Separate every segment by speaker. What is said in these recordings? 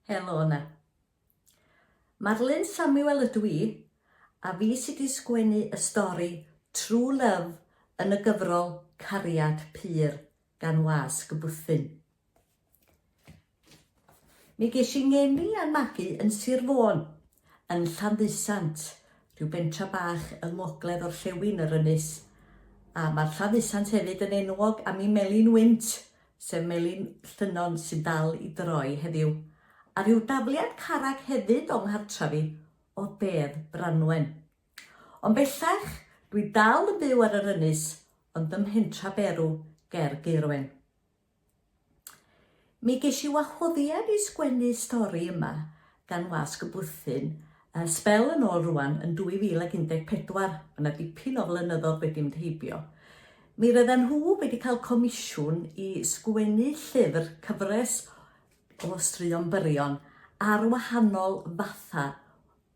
Speaker 1: Helo yna. Marlyn Samuel ydw i, a fi sydd wedi sgwennu y stori Trŵ Lyf yn y gyfrol Cariad Pyr gan wasg y Bwthyn. Mi ges i ngeni a'n magu yn Sir Fôn, yn Llanddeusant, rhyw bentra bach yng ngogledd orllewin yr ynys. A mae'r Llanddeusant hefyd yn enwog am ei melyn wynt, sef melyn llynnon sy'n dal i droi heddiw. A rhyw dafliad carreg hefyd o'n nghartra fi o Bedd Branwen. Ond bellach, dwi dal yn byw ar yr ynys, ond ym Mhentra Berw, ger Gaerwen. Mi ges i wahoddiad i sgwennu stori yma gan wasg y Bwthyn, sbel yn ôl rwan yn 2014, yna dipyn o flynyddoedd wedi mynd heibio. Mi roedden nhw wedi cael comisiwn i sgwennu llyfr cyfres o straeon byrion ar wahanol fatha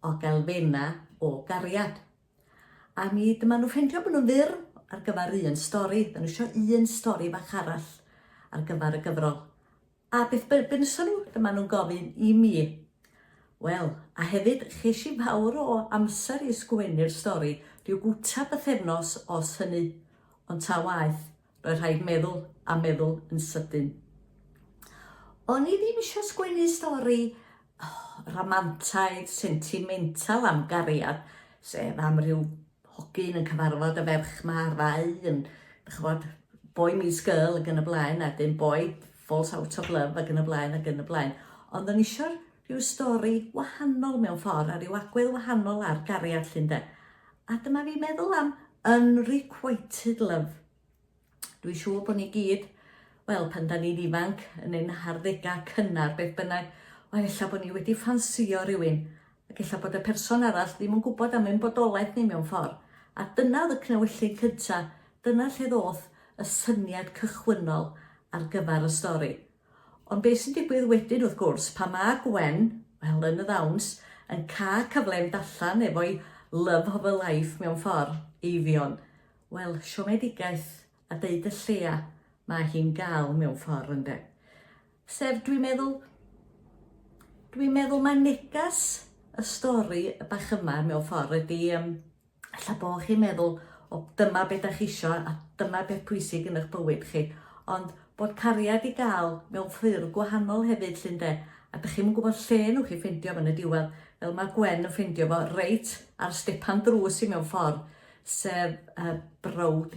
Speaker 1: o gelfenna o gariad. A mi dyma nhw ffeindio bod nhw'n fyr ar gyfer un stori. Dyna nhw eisiau un stori bach arall ar gyfer y gyfrol. A beth bynnag nhw, dyma nhw'n gofyn i mi. Wel, a hefyd ches i fawr o amser i sgwennu'r stori, rhyw gwta bythefnos os hynny, ond ta waith, roedd rhaid meddwl a meddwl yn sydyn. O'n i ddim eisiau sgwennu stori ramantaidd, sentimental am gariad, sef am ryw hogyn yn cyfarfod y ferch ma ar fai, yn boy meets girl ac yn y blaen, a dyn boy falls out of love ac yn y blaen ac yn y blaen. Ond o'n eisiau rhyw stori wahanol mewn ffordd, a rhyw agwedd wahanol ar gariad llynde. A dyma fi meddwl am unrequited love. Dwi'n siŵr bod ni gyd, wel, pan da ni'n ifanc, yn ein harddegau cynnar, beth bynnag, o ella bod ni wedi ffansio rhywun, ac ella bod y person arall ddim yn gwybod am ein bodolaeth ni mewn ffordd. A dyna oedd y cnewellu cyntaf, dyna lle ddoth y syniad cychwynnol ar gyfer y stori. Ond beth sy'n digwydd wedyn wrth gwrs, pa mae Gwen, wel, yn y ddawns, yn cael cyfle mynd allan efo'i love of a life mewn ffordd eifion. Wel, siomedigaeth a deud y lleia mae hi'n gael mewn ffordd ynddo. Sef, dwi'n meddwl mae negas y stori y bach yma mewn ffordd ydy, ella bod chi'n meddwl o dyma beth ydych chi isio a dyma beth pwysig yn eich bywyd chi, ond bod cariad i gael mewn ffyrdd gwahanol hefyd llynde, a ydych chi'n gwybod lle nhw chi ffeindio yn y diwedd, fel mae Gwen yn ffeindio fo reit ar stepan drws i mewn ffordd, sef brawd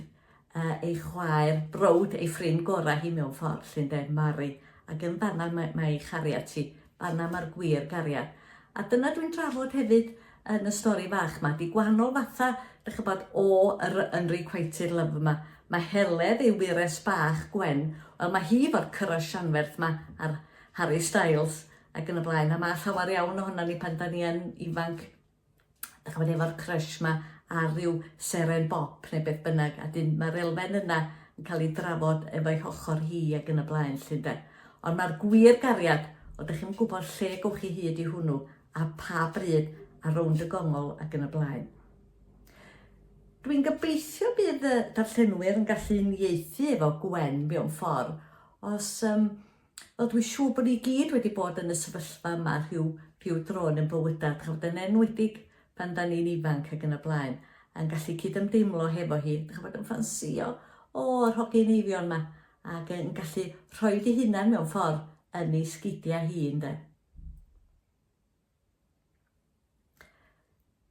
Speaker 1: ei chwaer, brawd ei ffrind gorau hi mewn ffordd llynde, Mari, ac yn fanna mae chariad ti, fanna mae'r gwir gariad. A dyna dwi'n trafod hefyd yn y stori fach yma, di gwahanol fatha, dych chi'n bod, o yr unrequited love yma. Mae Heledd ei wires bach Gwen, wel mae hi fo'r crush anferth yma ar Harry Styles ac yn y blaen, a mae llawer iawn ohono ni pan da ni yn ifanc, dych chi'n bod efo'r crush yma ar ryw seren bop neu beth bynnag, a dyn mae'r elfen yna yn cael ei drafod efo'i ochr hi ac yn y blaen llynde. Ond mae'r gwir gariad, o ydych chi'n gwybod lle gwch chi hyd i hwnnw, a pa bryd a rownd y gongol ac yn y blaen. Dwi'n gobeithio bydd y darllenwyr yn gallu unieithu efo Gwen mewn ffordd, os dwi'n siŵr bod ni gyd wedi bod yn y sefyllfa yma rhyw dron yn bywydau, yn enwedig pan da ni'n ifanc ac yn y blaen, yn gallu cydymdeimlo hefo hi, dych bod yn ffansio o'r hogyn eifion yma, ac yn gallu rhoi di hunan mewn ffordd yn ei sgidiau hi, ynde.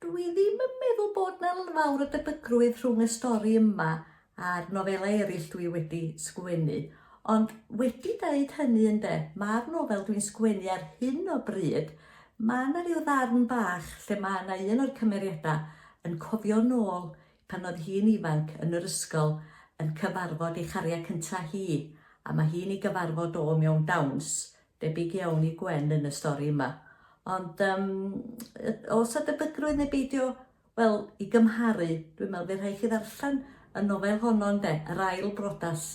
Speaker 1: Dwi ddim yn meddwl bod na fawr o debygrwydd rhwng y stori yma a'r nofelau eraill dwi wedi sgwennu, ond wedi dweud hynny, ynde, mae'r nofel dwi'n sgwennu ar hyn o bryd, mae yna ryw ddarn bach lle mae yna un o'r cymeriadau yn cofio nôl pan oedd hi'n ifanc yn yr ysgol yn cyfarfod ei chariad cyntaf hi, a mae hi'n ei gyfarfod o mewn dawns, debyg iawn i Gwen yn y stori yma. Ond os y debygrwydd neu beidio, wel, i gymharu, dwi'n meddwl bydd rhaid chi ddarllen y nofel honno, ynde, yr ail brodas.